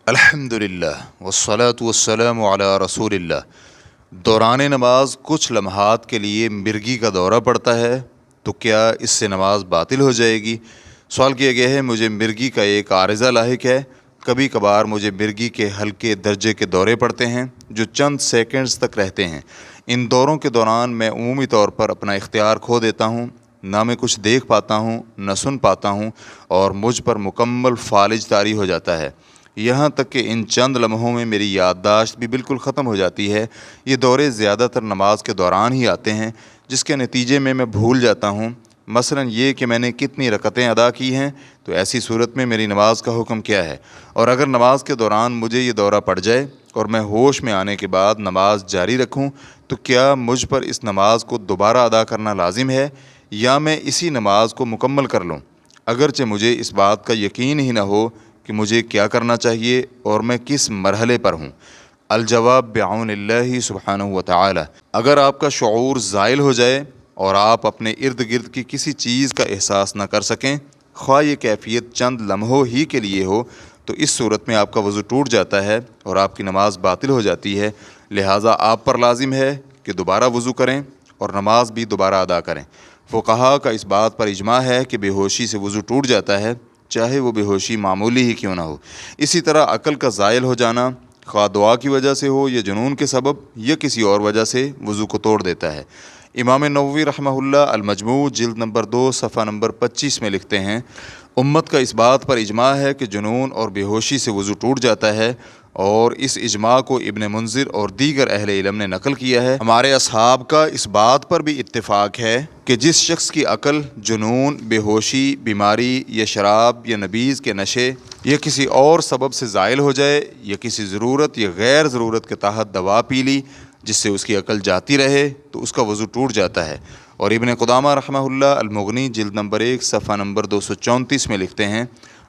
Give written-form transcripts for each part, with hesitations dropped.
الحمدللہ والصلاة والسلام علی رسول اللہ۔ دوران نماز کچھ لمحات کے لیے مرگی کا دورہ پڑتا ہے تو کیا اس سے نماز باطل ہو جائے گی؟ سوال کیا گیا ہے مجھے مرگی کا ایک عارضہ لاحق ہے۔ کبھی کبھار مجھے مرگی کے ہلکے درجے کے دورے پڑتے ہیں جو چند سیکنڈز تک رہتے ہیں۔ ان دوروں کے دوران میں عمومی طور پر اپنا اختیار کھو دیتا ہوں، نہ میں کچھ دیکھ پاتا ہوں نہ سن پاتا ہوں، اور مجھ پر مکمل فالج طاری ہو جاتا ہے۔ یہاں تک کہ ان چند لمحوں میں میری یادداشت بھی بالکل ختم ہو جاتی ہے۔ یہ دورے زیادہ تر نماز کے دوران ہی آتے ہیں، جس کے نتیجے میں بھول جاتا ہوں، مثلا یہ کہ میں نے کتنی رکعتیں ادا کی ہیں۔ تو ایسی صورت میں میری نماز کا حکم کیا ہے؟ اور اگر نماز کے دوران مجھے یہ دورہ پڑ جائے اور میں ہوش میں آنے کے بعد نماز جاری رکھوں تو کیا مجھ پر اس نماز کو دوبارہ ادا کرنا لازم ہے یا میں اسی نماز کو مکمل کر لوں، اگرچہ مجھے اس بات کا یقین ہی نہ ہو کہ مجھے کیا کرنا چاہیے اور میں کس مرحلے پر ہوں؟ الجواب بعون اللہ سبحانہ و تعالی۔ اگر آپ کا شعور زائل ہو جائے اور آپ اپنے ارد گرد کی کسی چیز کا احساس نہ کر سکیں، خواہ یہ کیفیت چند لمحوں ہی کے لیے ہو، تو اس صورت میں آپ کا وضو ٹوٹ جاتا ہے اور آپ کی نماز باطل ہو جاتی ہے۔ لہٰذا آپ پر لازم ہے کہ دوبارہ وضو کریں اور نماز بھی دوبارہ ادا کریں۔ فقہاء کا اس بات پر اجماع ہے کہ بے ہوشی سے وضو ٹوٹ جاتا ہے، چاہے وہ بے ہوشی معمولی ہی کیوں نہ ہو۔ اسی طرح عقل کا زائل ہو جانا، خواہ دعا کی وجہ سے ہو یا جنون کے سبب یا کسی اور وجہ سے، وضو کو توڑ دیتا ہے۔ امام نووی رحمہ اللہ المجموع جلد نمبر 2 صفحہ نمبر 25 میں لکھتے ہیں، امت کا اس بات پر اجماع ہے کہ جنون اور بے ہوشی سے وضو ٹوٹ جاتا ہے، اور اس اجماع کو ابن منذر اور دیگر اہل علم نے نقل کیا ہے۔ ہمارے اصحاب کا اس بات پر بھی اتفاق ہے کہ جس شخص کی عقل جنون، بے ہوشی، بیماری یا شراب یا نبیذ کے نشے یا کسی اور سبب سے زائل ہو جائے یا کسی ضرورت یا غیر ضرورت کے تحت دوا پی لی جس سے اس کی عقل جاتی رہے تو اس کا وضو ٹوٹ جاتا ہے۔ اور ابن قدامہ رحمہ اللہ المغنی جلد نمبر 1 صفحہ نمبر 234 میں لکھتے ہیں،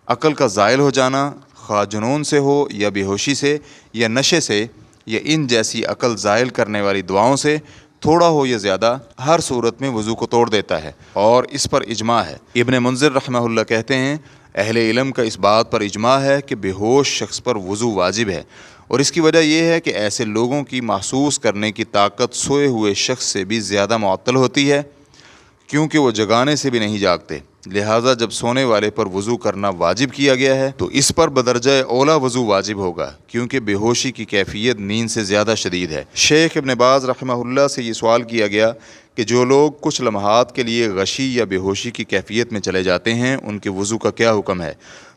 عقل کا زائل ہو جانا خواہ جنون سے ہو یا بے ہوشی سے یا نشے سے یا ان جیسی عقل زائل کرنے والی دعاؤں سے، تھوڑا ہو یا زیادہ، ہر صورت میں وضو کو توڑ دیتا ہے، اور اس پر اجماع ہے۔ ابن منذر رحمہ اللہ کہتے ہیں، اہل علم کا اس بات پر اجماع ہے کہ بے ہوش شخص پر وضو واجب ہے، اور اس کی وجہ یہ ہے کہ ایسے لوگوں کی محسوس کرنے کی طاقت سوئے ہوئے شخص سے بھی زیادہ معطل ہوتی ہے، کیونکہ وہ جگانے سے بھی نہیں جاگتے۔ لہٰذا جب سونے والے پر وضو کرنا واجب کیا گیا ہے تو اس پر بدرجہ اولا وضو واجب ہوگا، کیونکہ بے ہوشی کی کیفیت نیند سے زیادہ شدید ہے۔ شیخ ابن باز رحمہ اللہ سے یہ سوال کیا گیا کہ جو لوگ کچھ لمحات کے لیے غشی یا بے ہوشی کی کیفیت میں چلے جاتے ہیں ان کے وضو کا کیا حکم ہے؟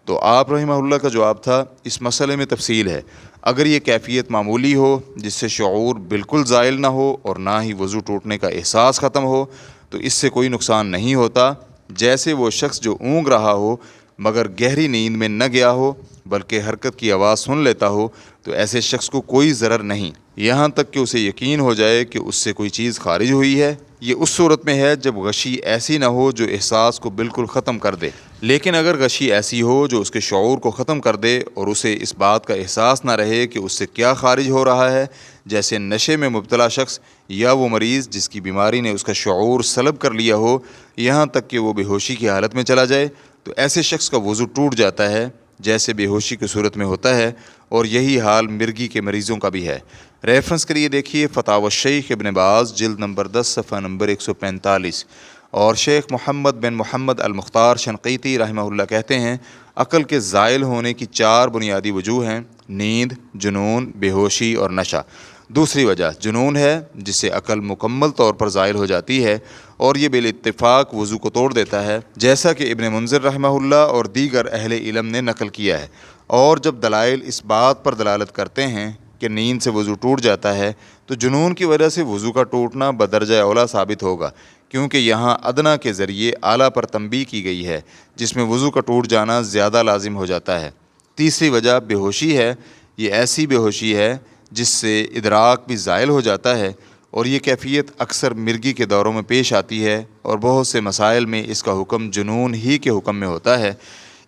تو آپ رحمہ اللہ کا جواب تھا، اس مسئلے میں تفصیل ہے۔ اگر یہ کیفیت معمولی ہو جس سے شعور بالکل زائل نہ ہو اور نہ ہی وضو ٹوٹنے کا احساس ختم ہو تو اس سے کوئی نقصان نہیں ہوتا، جیسے وہ شخص جو اونگ رہا ہو مگر گہری نیند میں نہ گیا ہو بلکہ حرکت کی آواز سن لیتا ہو، تو ایسے شخص کو کوئی ضرر نہیں، یہاں تک کہ اسے یقین ہو جائے کہ اس سے کوئی چیز خارج ہوئی ہے۔ یہ اس صورت میں ہے جب غشی ایسی نہ ہو جو احساس کو بالکل ختم کر دے، لیکن اگر غشی ایسی ہو جو اس کے شعور کو ختم کر دے اور اسے اس بات کا احساس نہ رہے کہ اس سے کیا خارج ہو رہا ہے، جیسے نشے میں مبتلا شخص یا وہ مریض جس کی بیماری نے اس کا شعور سلب کر لیا ہو، یہاں تک کہ وہ بے ہوشی کی حالت میں چلا جائے، تو ایسے شخص کا وضو ٹوٹ جاتا ہے جیسے بے ہوشی کی صورت میں ہوتا ہے، اور یہی حال مرگی کے مریضوں کا بھی ہے۔ ریفرنس کے لیے دیکھیے فتاوی شیخ ابن باز جلد نمبر 10 صفحہ نمبر 145۔ اور شیخ محمد بن محمد المختار شنقیطی رحمہ اللہ کہتے ہیں، عقل کے زائل ہونے کی 4 بنیادی وجوہ ہیں: نیند، جنون، بے ہوشی اور نشہ۔ دوسری وجہ جنون ہے جس سے عقل مکمل طور پر زائل ہو جاتی ہے، اور یہ بالاتفاق وضو کو توڑ دیتا ہے، جیسا کہ ابن منذر رحمہ اللہ اور دیگر اہل علم نے نقل کیا ہے۔ اور جب دلائل اس بات پر دلالت کرتے ہیں کہ نیند سے وضو ٹوٹ جاتا ہے تو جنون کی وجہ سے وضو کا ٹوٹنا بدرجہ اولا ثابت ہوگا، کیونکہ یہاں ادنا کے ذریعے اعلیٰ پر تنبیہ کی گئی ہے جس میں وضو کا ٹوٹ جانا زیادہ لازم ہو جاتا ہے۔ تیسری وجہ بے ہوشی ہے۔ یہ ایسی بے ہوشی ہے جس سے ادراک بھی زائل ہو جاتا ہے، اور یہ کیفیت اکثر مرگی کے دوروں میں پیش آتی ہے، اور بہت سے مسائل میں اس کا حکم جنون ہی کے حکم میں ہوتا ہے۔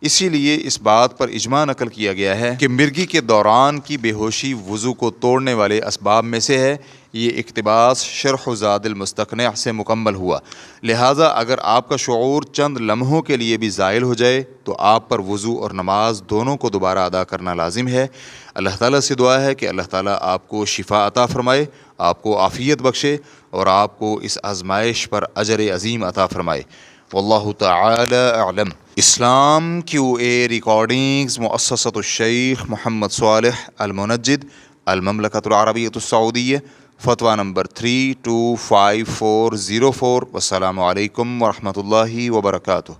اسی لیے اس بات پر اجماع نقل کیا گیا ہے کہ مرگی کے دوران کی بے ہوشی وضو کو توڑنے والے اسباب میں سے ہے۔ یہ اقتباس شرح زاد المستقنع سے مکمل ہوا، لہٰذا اگر آپ کا شعور چند لمحوں کے لیے بھی زائل ہو جائے تو آپ پر وضو اور نماز دونوں کو دوبارہ ادا کرنا لازم ہے۔ اللہ تعالیٰ سے دعا ہے کہ اللہ تعالیٰ آپ کو شفا عطا فرمائے، آپ کو عافیت بخشے اور آپ کو اس آزمائش پر اجر عظیم عطا فرمائے۔ واللہ تعالی اعلم۔ اسلام کیو اے ریکارڈنگز مؤسسۃ الشیخ محمد صالح المنجد، المملکۃ العربیۃ السعودیہ، فتویٰ نمبر 325404۔ والسلام علیکم ورحمۃ اللہ وبرکاتہ۔